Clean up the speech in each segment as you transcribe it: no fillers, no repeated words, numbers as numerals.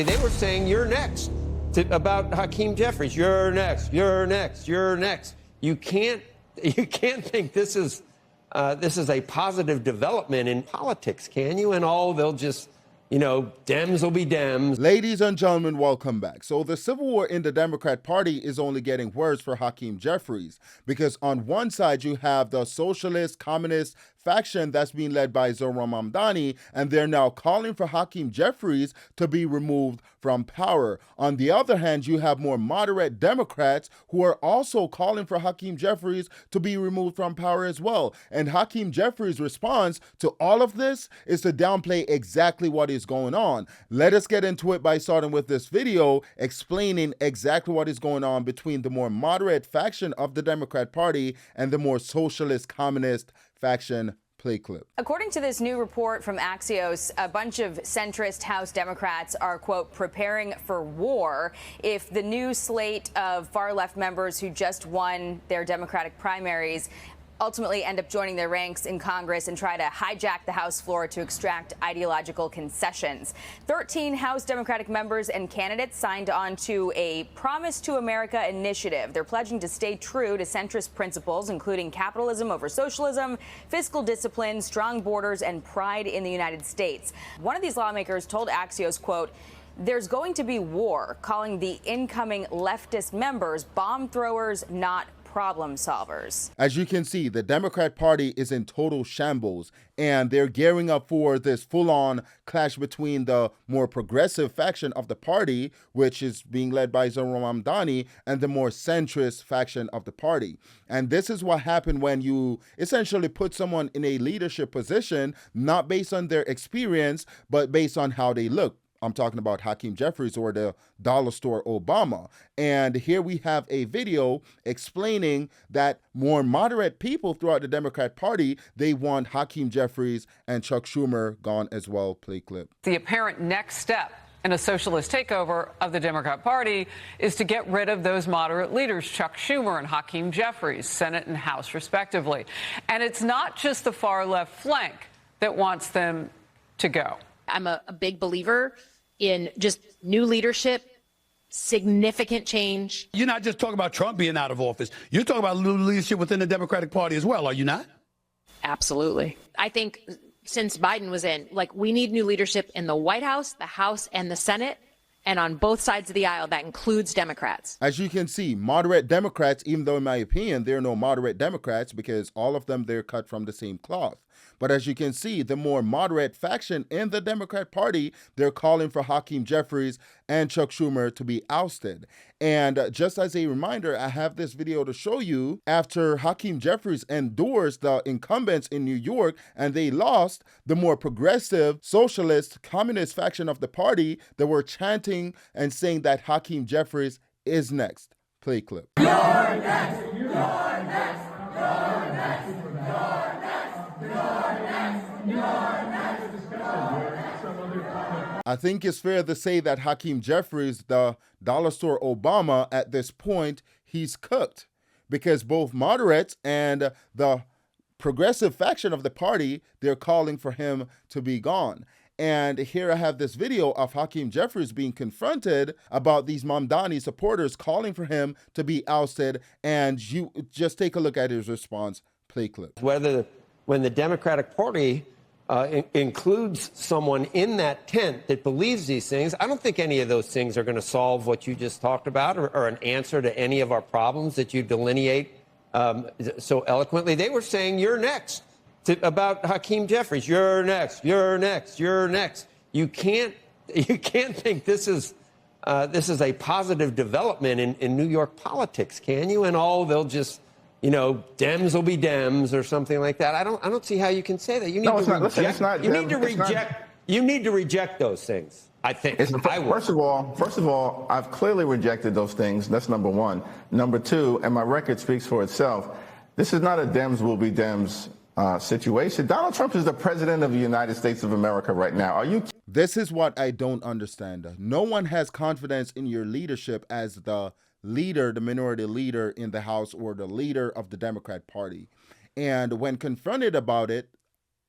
They were saying you're next about Hakeem Jeffries. You're next. You're next. You're next. You can't think this is a positive development in politics, can you? And they'll just, Dems will be Dems. Ladies and gentlemen, welcome back. So the civil war in the Democrat Party is only getting worse for Hakeem Jeffries, because on one side you have the socialist, communist faction that's being led by Zohran Mamdani, and they're now calling for Hakeem Jeffries to be removed from power. On the other hand, you have more moderate Democrats who are also calling for Hakeem Jeffries to be removed from power as well. And Hakeem Jeffries' response to all of this is to downplay exactly what is going on. Let us get into it by starting with this video explaining exactly what is going on between the more moderate faction of the Democrat Party and the more socialist communist faction. Play clip. According to this new report from Axios, a bunch of centrist House Democrats are, quote, preparing for war if the new slate of far-left members who just won their Democratic primaries ultimately end up joining their ranks in Congress and try to hijack the House floor to extract ideological concessions. 13 House Democratic members and candidates signed on to a Promise to America initiative. They're pledging to stay true to centrist principles, including capitalism over socialism, fiscal discipline, strong borders, and pride in the United States. One of these lawmakers told Axios, quote, "There's going to be war," calling the incoming leftist members bomb throwers, not problem solvers. As you can see, the Democrat Party is in total shambles, and they're gearing up for this full-on clash between the more progressive faction of the party, which is being led by Zohran Mamdani, and the more centrist faction of the party. And this is what happened when you essentially put someone in a leadership position, not based on their experience, but based on how they look. I'm talking about Hakeem Jeffries, or the dollar store Obama. And here we have a video explaining that more moderate people throughout the Democrat Party, they want Hakeem Jeffries and Chuck Schumer gone as well. Play clip. The apparent next step in a socialist takeover of the Democrat Party is to get rid of those moderate leaders, Chuck Schumer and Hakeem Jeffries, Senate and House respectively. And it's not just the far left flank that wants them to go. I'm a big believer in just new leadership, significant change. You're not just talking about Trump being out of office. You're talking about new leadership within the Democratic Party as well, are you not? Absolutely. I think since Biden was in, we need new leadership in the White House, the House, and the Senate. And on both sides of the aisle, that includes Democrats. As you can see, moderate Democrats, even though in my opinion, there are no moderate Democrats because all of them, they're cut from the same cloth. But as you can see, the more moderate faction in the Democrat Party, they're calling for Hakeem Jeffries and Chuck Schumer to be ousted. And just as a reminder, I have this video to show you. After Hakeem Jeffries endorsed the incumbents in New York and they lost, the more progressive, socialist, communist faction of the party, they were chanting and saying that Hakeem Jeffries is next. Play clip. You're next! You're next! You're next! I think it's fair to say that Hakeem Jeffries, the dollar store Obama, at this point, he's cooked, because both moderates and the progressive faction of the party, they're calling for him to be gone. And here I have this video of Hakeem Jeffries being confronted about these Mamdani supporters calling for him to be ousted. And you just take a look at his response. Play clip. When the Democratic Party includes someone in that tent that believes these things, I don't think any of those things are going to solve what you just talked about, or an answer to any of our problems that you delineate so eloquently. They were saying you're next about Hakeem Jeffries. You're next. You're next. You're next. You can't think this is a positive development in New York politics, can you? And they'll just, Dems will be Dems or something like that. I don't see how you can say that. You need to reject those things, I think. First of all, I've clearly rejected those things. That's number one. Number two, and my record speaks for itself, this is not a Dems will be Dems situation. Donald Trump is the president of the United States of America right now. Are you? This is what I don't understand. No one has confidence in your leadership as the leader, the minority leader in the House, or the leader of the Democrat Party. And when confronted about it,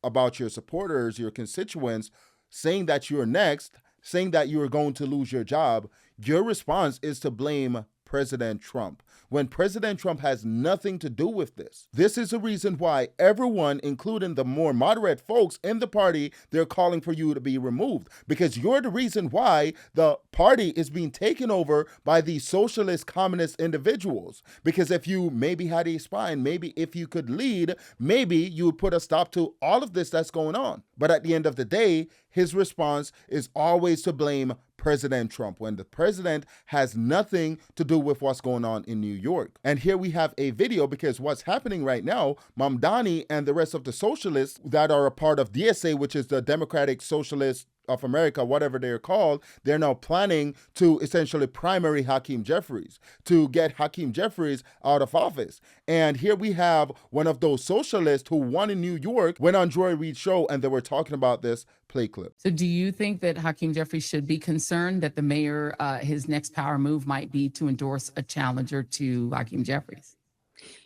about your supporters, your constituents, saying that you're next, saying that you are going to lose your job, your response is to blame President Trump, when President Trump has nothing to do with this. This is the reason why everyone, including the more moderate folks in the party, they're calling for you to be removed, because you're the reason why the party is being taken over by these socialist, communist individuals. Because if you maybe had a spine, maybe if you could lead, maybe you would put a stop to all of this that's going on. But at the end of the day, his response is always to blame President Trump, when the president has nothing to do with what's going on in New York. And here we have a video, because what's happening right now, Mamdani and the rest of the socialists that are a part of DSA, which is the Democratic Socialists of America, whatever they're called, they're now planning to essentially primary Hakeem Jeffries, to get Hakeem Jeffries out of office. And here we have one of those socialists who won in New York, went on Joy Reid's show, and they were talking about this. Play clip. So do you think that Hakeem Jeffries should be concerned that the mayor, his next power move might be to endorse a challenger to Hakeem Jeffries?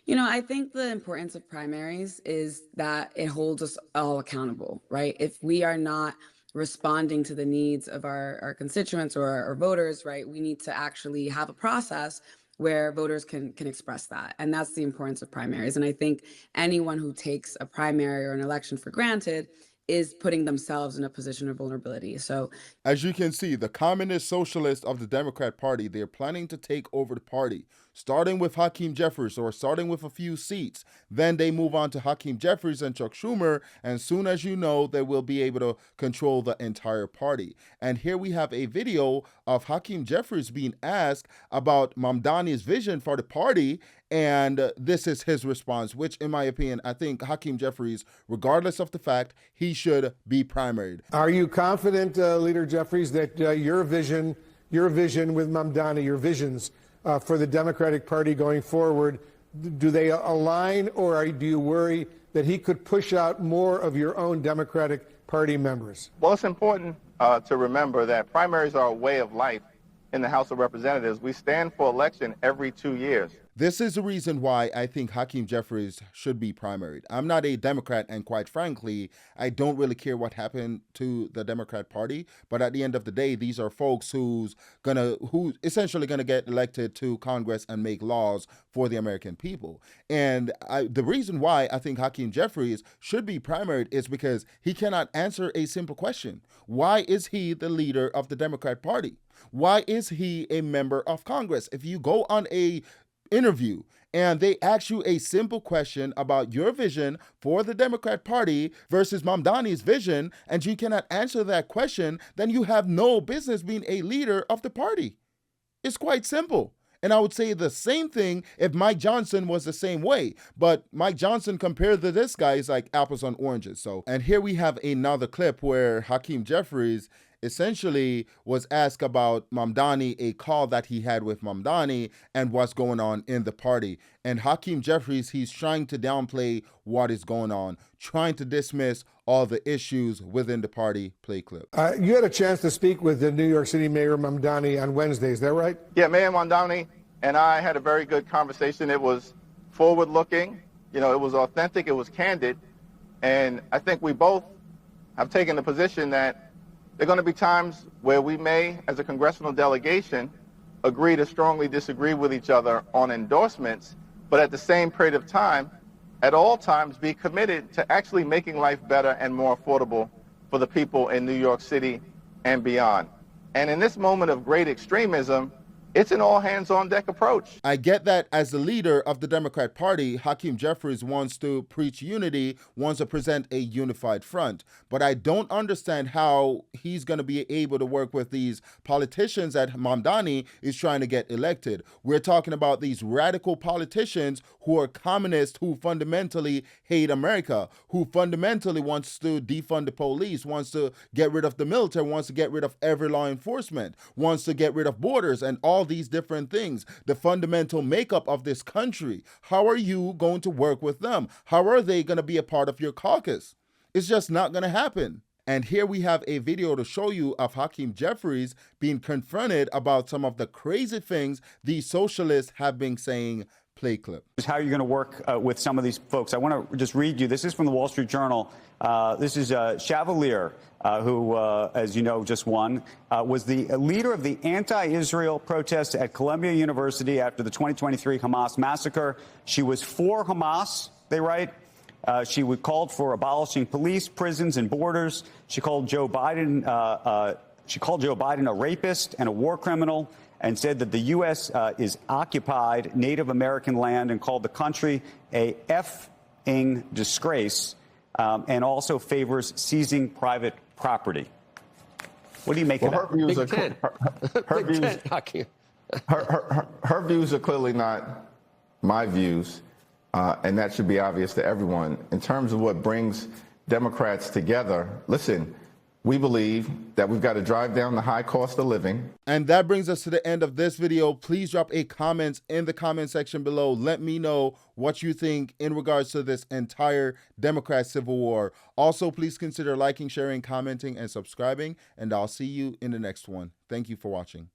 You know, I think the importance of primaries is that it holds us all accountable, right? If we are not responding to the needs of our constituents or our voters, right, we need to actually have a process where voters can express that. And that's the importance of primaries. And I think anyone who takes a primary or an election for granted is putting themselves in a position of vulnerability. So as you can see, the communist socialists of the Democrat Party, they're planning to take over the party, starting with Hakeem Jeffries, or starting with a few seats. Then they move on to Hakeem Jeffries and Chuck Schumer, and soon as you know, they will be able to control the entire party. And here we have a video of Hakeem Jeffries being asked about Mamdani's vision for the party, and this is his response, which in my opinion, I think Hakeem Jeffries, regardless of the fact, he should be primaried. Are you confident, Leader Jeffries, that your vision with Mamdani, your visions for the Democratic Party going forward, do they align, or do you worry that he could push out more of your own Democratic Party members? Well, it's important to remember that primaries are a way of life in the House of Representatives. We stand for election every 2 years. This is the reason why I think Hakeem Jeffries should be primaried. I'm not a Democrat, and quite frankly, I don't really care what happened to the Democrat Party. But at the end of the day, these are folks who's essentially gonna get elected to Congress and make laws for the American people. And the reason why I think Hakeem Jeffries should be primaried is because he cannot answer a simple question. Why is he the leader of the Democrat Party? Why is he a member of Congress? If you go on a interview and they ask you a simple question about your vision for the Democrat Party versus Mamdani's vision, and you cannot answer that question, then you have no business being a leader of the party. It's quite simple. And I would say the same thing if Mike Johnson was the same way. But Mike Johnson compared to this guy is like apples and oranges. So, and here we have another clip where Hakeem Jeffries essentially was asked about Mamdani, a call that he had with Mamdani, and what's going on in the party. And Hakeem Jeffries, he's trying to downplay what is going on, trying to dismiss all the issues within the party. Play clip. You had a chance to speak with the New York City Mayor Mamdani on Wednesday, is that right? Yeah, Mayor Mamdani and I had a very good conversation. It was forward-looking, you know, it was authentic, it was candid, and I think we both have taken the position that there are going to be times where we may, as a congressional delegation, agree to strongly disagree with each other on endorsements, but at the same period of time, at all times, be committed to actually making life better and more affordable for the people in New York City and beyond. And in this moment of great extremism, it's an all-hands-on-deck approach. I get that as the leader of the Democrat Party, Hakeem Jeffries wants to preach unity, wants to present a unified front. But I don't understand how he's going to be able to work with these politicians that Mamdani is trying to get elected. We're talking about these radical politicians who are communists, who fundamentally hate America, who fundamentally wants to defund the police, wants to get rid of the military, wants to get rid of every law enforcement, wants to get rid of borders and all these different things, the fundamental makeup of this country. How are you going to work with them? How are they going to be a part of your caucus? It's just not going to happen. And here we have a video to show you of Hakeem Jeffries being confronted about some of the crazy things these socialists have been saying. Play clip. How you're going to work with some of these folks. I want to just read you. This is from the Wall Street Journal. This is Chevalier who, as you know, just won, was the leader of the anti-Israel protests at Columbia University after the 2023 Hamas massacre. She was for Hamas, they write. She called for abolishing police, prisons, and borders. She called Joe Biden a rapist and a war criminal, and said that the U.S. Is occupied Native American land, and called the country a effing disgrace, and also favors seizing private property. What do you make of that? Her views are clearly not my views, and that should be obvious to everyone. In terms of what brings Democrats together, listen, we believe that we've got to drive down the high cost of living. And that brings us to the end of this video. Please drop a comment in the comment section below. Let me know what you think in regards to this entire Democrat civil war. Also, please consider liking, sharing, commenting, and subscribing. And I'll see you in the next one. Thank you for watching.